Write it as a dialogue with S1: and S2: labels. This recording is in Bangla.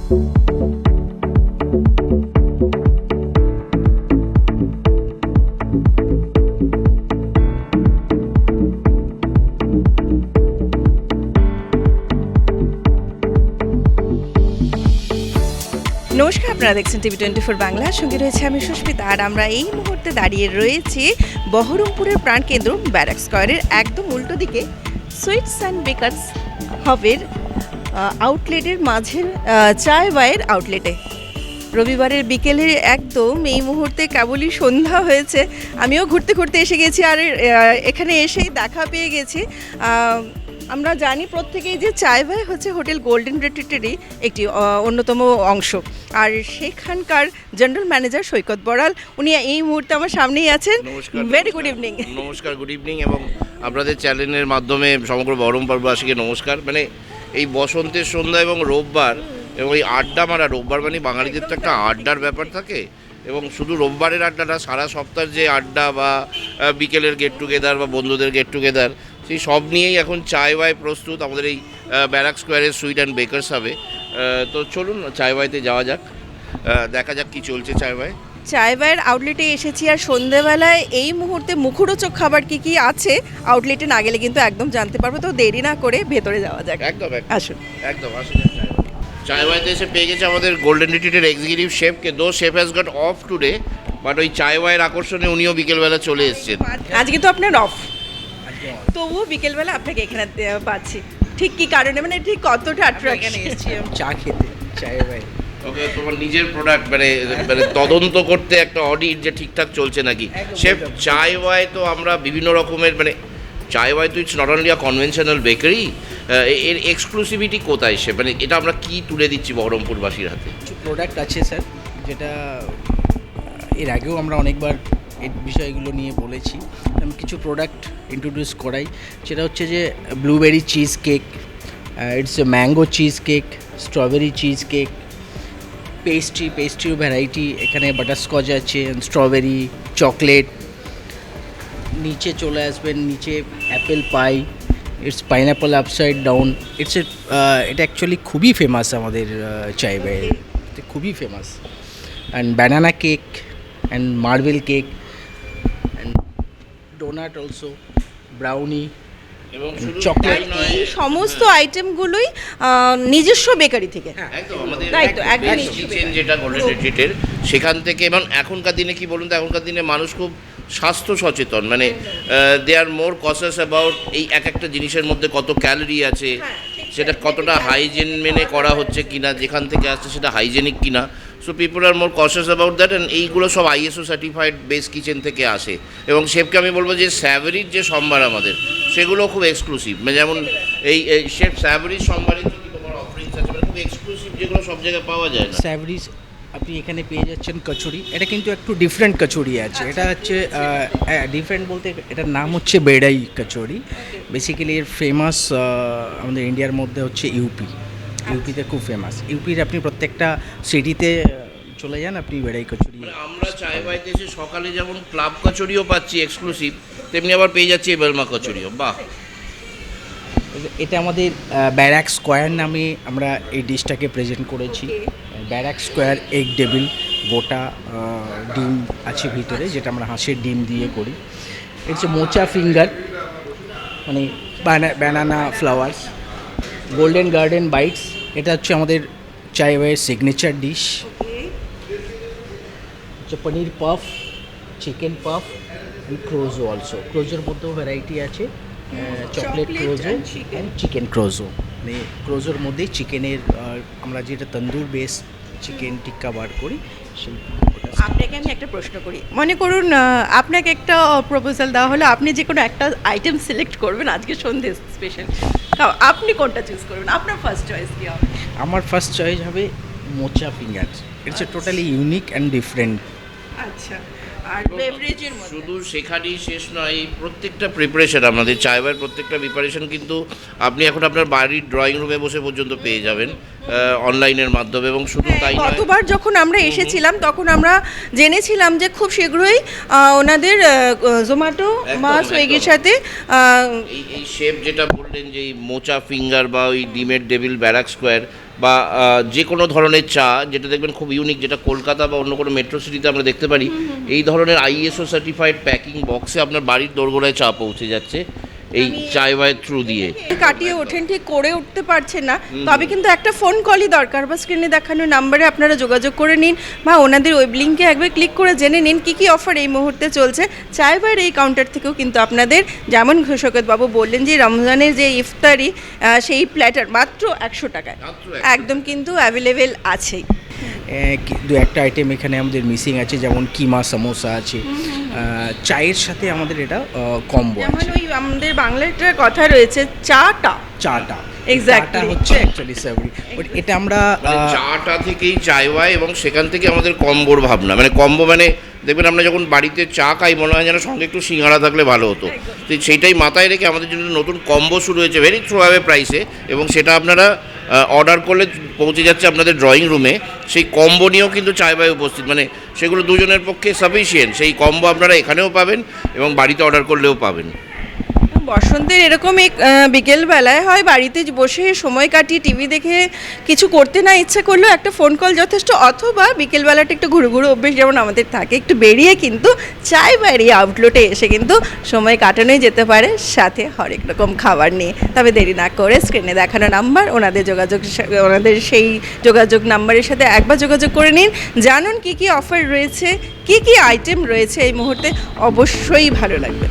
S1: নমস্কার, আপনারা দেখছেন TV24 বাংলা। সঙ্গে রয়েছে আমি সুস্মিতা। আর আমরা এই মুহূর্তে দাঁড়িয়ে রয়েছি বহরমপুরের প্রাণকেন্দ্র ব্যারাক স্কয়ারের একদম উল্টো দিকে সুইটস অ্যান্ড বেকার্স হবের আউটলেটের মাঝের চায় বাইয়ের আউটলেটে। রবিবারের বিকেলে একদম এই মুহূর্তে কেবলই সন্ধ্যা হয়েছে, আমিও ঘুরতে ঘুরতে এসে গেছি। আর এখানে এসেই দেখা পেয়ে গেছি, আমরা জানি প্রত্যেকেই যে চায় ভাই হচ্ছে হোটেল গোল্ডেন রিট্রিটেরই একটি অন্যতম অংশ। আর সেখানকার জেনারেল ম্যানেজার সৈকত বড়াল, উনি এই মুহূর্তে আমার সামনেই আছেন। Very good evening.
S2: নমস্কার, গুড ইভিনিং। এবং আপনাদের চ্যানেলের মাধ্যমে সমগ্র বহরমপুরবাসীকে নমস্কার। মানে এই বসন্তের সন্ধ্যা এবং রোববার এবং এই আড্ডা মারা, রোববার মানে বাঙালিদের তো একটা আড্ডার ব্যাপার থাকে, এবং শুধু রোববারের আড্ডা না, সারা সপ্তাহের যে আড্ডা বা বিকেলের গেট টুগেদার বা বন্ধুদের গেট টুগেদার, সেই সব নিয়েই এখন চায় বাই প্রস্তুত আমাদের এই ব্যারাক স্কোয়ারের সুইট অ্যান্ড বেকার্স হবে। তো চলুন চায় বাইতে যাওয়া যাক, দেখা যাক কী চলছে চায় বাই।
S1: চায় বাইয়ের আউটলেটে এসেছি, আর সন্ধেবেলায় এই মুহূর্তে মুখরোচক খাবার কী কী আছে আউটলেটে না গেলে কিন্তু একদম জানতে পারবো। তো দেরি না করে ভেতরে যাওয়া যাক।
S2: একদম
S1: আসুন।
S2: একদম আসুন। চায় বাইতে এসে পেয়ে গেছে আমাদের গোল্ডেন রিট্রিটের এক্সিকিউটিভ শেফকে। দো chef has got off today, but ওই চায় বাইয়ের আকর্ষণে উনিও বিকেলবেলা চলে এসেছেন।
S1: আজকে তো আপনার অফ, তবুও বিকেলবেলা আপনাকে এখানে পাচ্ছি। ঠিক কি কারণে, মানে ঠিক কতটা অ্যাট্রাকশন এসেছি
S3: চা খেতে চায় ভাই।
S2: ওকে, তোমার নিজের প্রোডাক্ট মানে তদন্ত করতে একটা অডিট যে ঠিকঠাক চলছে নাকি। শেফ, চায় ওয়াই তো আমরা বিভিন্ন রকমের, মানে চায় ওয়াই তো it's not only a conventional bakery, এর এক্সক্লুসিভিটি কোথায় সে, মানে এটা আমরা কি তুলে দিচ্ছি বহরমপুরবাসীর হাতে?
S3: কিছু প্রোডাক্ট আছে স্যার, যেটা এর আগেও আমরা অনেকবার এই বিষয়গুলো নিয়ে বলেছি। আমি কিছু প্রোডাক্ট ইন্ট্রোডিউস করাই, সেটা হচ্ছে যে blueberry cheese cake, it's a mango cheese cake, strawberry cheese cake, পেস্ট্রিও ভ্যারাইটি, এখানে বাটারস্কচ আছে, স্ট্রবেরি, চকলেট। নিচে চলে আসবেন, নিচে apple pie, it's pineapple upside down. এটা অ্যাকচুয়ালি খুবই ফেমাস আমাদের চায় বাই, এটা খুবই famous. And banana cake and marble cake and donut also, brownie
S2: এবং
S3: চকলেট।
S1: এই সমস্ত আইটেমগুলোই নিজস্ব বেকারি থেকে।
S2: একদম আমাদের
S1: তাই তো, একদম
S2: বেস্ট কিচেন যেটা গোল্ডেন রিট্রিটের, সেখান থেকে। এবং এখনকার দিনে কি বলুন তো, এখনকার দিনে মানুষ খুব স্বাস্থ্য সচেতন, মানে দে আর মোর কনসিয়াস অ্যাবাউট এই এক একটা জিনিসের মধ্যে কত ক্যালোরি আছে, সেটা কতটা হাইজেন মেনে করা হচ্ছে কিনা, যেখান থেকে আসছে সেটা হাইজেনিক কিনা। So people are more conscious about that, and এইগুলো সব ISO সার্টিফাইড বেস্ট কিচেন থেকে আসে। এবং শেফকে আমি বলবো যে স্যাভারির যে সম্ভার আমাদের, সেগুলো খুব এক্সক্লুসিভ। মানে যেমন এই শেফ স্যাভারির সম্ভারের কি তোমার অফারিংস আছে, মানে খুব এক্সক্লুসিভ, যেগুলো সব জায়গায় পাওয়া যায় না।
S3: স্যাভরিজ আপনি এখানে পেয়ে যাচ্ছেন কচুরি। এটা কিন্তু একটু ডিফারেন্ট কচুরি আছে। এটা হচ্ছে ডিফারেন্ট বলতে, এটার নাম হচ্ছে বেড়াই কচুরি। বেসিক্যালি এর ফেমাস আমাদের ইন্ডিয়ার মধ্যে হচ্ছে ইউপিতে খুব ফেমাস। ইউপির আপনি প্রত্যেকটা সিটিতে চলে যান, আপনি বেড়াই কচুরি।
S2: আমরা চায় বাইতে এসে সকালে যেমন ক্লাব কচুরিও পাচ্ছি এক্সক্লুসিভ, তেমনি আবার পেয়ে যাচ্ছি এই বেলমা কচুরিও। বাহ!
S3: এটা আমাদের ব্যারাক স্কোয়ার নামে আমরা এই ডিশটাকে প্রেজেন্ট করেছি। ব্যারাক স্কোয়ার এগ ডেভিল, গোটা ডিম আছে ভিতরে, যেটা আমরা হাঁসের ডিম দিয়ে করি। এটা হচ্ছে মোচা ফিঙ্গার, মানে banana flowers, golden garden bites. এটা হচ্ছে আমাদের চায় বাইয়ের সিগনেচার ডিশ। হচ্ছে paneer puff, chicken puff and croissant also. ক্রোজোর মধ্যেও ভ্যারাইটি আছে, chocolate croissant and chicken croissant. মানে ক্রোজোর মধ্যেই চিকেনের আমরা যেটা তন্দুর বেস চিকেন টিক্কা বার করি সেই।
S1: আপনাকে আমি একটা প্রশ্ন করি, মনে করুন আপনাকে একটা প্রপোজাল দেওয়া হলো, আপনি যে কোনো একটা আইটেম সিলেক্ট করবেন আজকে সন্ধ্যে স্পেশাল, আপনি কোনটা চুজ করবেন? আপনার ফার্স্ট চয়েস কী হবে?
S3: আমার ফার্স্ট চয়েস হবে মোচা finger. It's a totally unique and different.
S1: আচ্ছা, আর বেভারেজের মধ্যে
S2: শুধু সেখানেই শেষ নয়, এই প্রত্যেকটা প্রিপারেশন, আমাদের চায় বাইয়ের প্রত্যেকটা প্রিপারেশন কিন্তু আপনি এখন আপনার বাড়ির ড্রয়িং রুমে বসে পর্যন্ত পেয়ে যাবেন অনলাইনের মাধ্যমে। এবং শুধু তাই নয়,
S1: গতবার যখন আমরা এসেছিলাম তখন আমরা জেনেছিলাম যে খুব শীঘ্রই ওনাদের জোম্যাটো বা সুইগির সাথে
S2: এই শেফ যেটা বললেন যে এই মোচা ফিঙ্গার বা ওই ডিমের ডেভিল ব্যারাক স্কোয়ার, বা যে কোনো ধরনের চা যেটা দেখবেন খুব ইউনিক, যেটা কলকাতা বা অন্য কোনো মেট্রো সিটিতে আমরা দেখতে পারি, এই ধরনের আইএসও সার্টিফাইড প্যাকিং বক্সে আপনার বাড়ির দোরগোড়ায় চা পৌঁছে যাচ্ছে এই চায় বাইয়ের থ্রু দিয়ে।
S1: কাটিয়ে ওঠেন, ঠিক করে উঠতে পারছেন না, তবে কিন্তু একটা ফোন কলই দরকার, বা স্ক্রিনে দেখানো নাম্বারে আপনারা যোগাযোগ করে নিন, বা ওনাদের ওয়েব লিঙ্কে একবার ক্লিক করে জেনে নিন কী কী অফার এই মুহূর্তে চলছে। চায় বাইয়ের এই কাউন্টার থেকেও কিন্তু আপনাদের, যেমন শৌকতবাবু বললেন যে রমজানের যে ইফতারি সেই প্ল্যাটার মাত্র 100 টাকায় একদম কিন্তু অ্যাভেলেবেল আছেই।
S3: দু একটা আইটেম এখানে আমাদের মিসিং আছে, যেমন কিমা সামোসা আছে, চায়ের সাথে আমাদের এটা কম্বো
S1: যেমন
S3: আছে।
S1: ওই আমাদের বাংলায় একটা কথা রয়েছে, চাটা
S3: চাটা হচ্ছে অ্যাকচুয়ালি সাবরি, বাট এটা আমরা
S2: চাটা থেকেই চায় বাই, এবং সেখান থেকে আমাদের কম্বোর ভাবনা, মানে কম্বো মানে দেখবেন আমরা যখন বাড়িতে চা খাই মনে হয় যেন সঙ্গে একটু সিঙ্গাড়া থাকলে ভালো হতো, তো সেইটাই মাথায় রেখে আমাদের জন্য নতুন কম্বো শুরু হয়েছে ভেরি থ্রোঅ্যাওয়ে প্রাইসে, এবং সেটা আপনারা অর্ডার করলে পৌঁছে যাচ্ছে আপনাদের ড্রয়িং রুমে। সেই কম্বো নিয়েও কিন্তু চায় বাই উপস্থিত, মানে সেগুলো দুজনের পক্ষে সাফিসিয়েন্ট, সেই কম্বো আপনারা এখানেও পাবেন এবং বাড়িতে অর্ডার করলেও পাবেন।
S1: বসন্তের এরকম বিকেলবেলায় হয় বাড়িতে বসে সময় কাটিয়ে টিভি দেখে কিছু করতে না ইচ্ছা করলেও একটা ফোন কল যথেষ্ট, অথবা বিকেলবেলাটা একটু ঘুরু ঘুরু অভ্যেস যেমন আমাদের থাকে, একটু বেরিয়ে কিন্তু চায় বাড়ি আউটলেটে এসে কিন্তু সময় কাটানোই যেতে পারে, সাথে হরেক রকম খাবার নিয়ে। তবে দেরি না করে স্ক্রিনে দেখানো নাম্বার, ওনাদের সেই যোগাযোগ নাম্বারের সাথে একবার যোগাযোগ করে নিন, জানুন কী কী অফার রয়েছে, কী কী আইটেম রয়েছে এই মুহূর্তে, অবশ্যই ভালো লাগবে।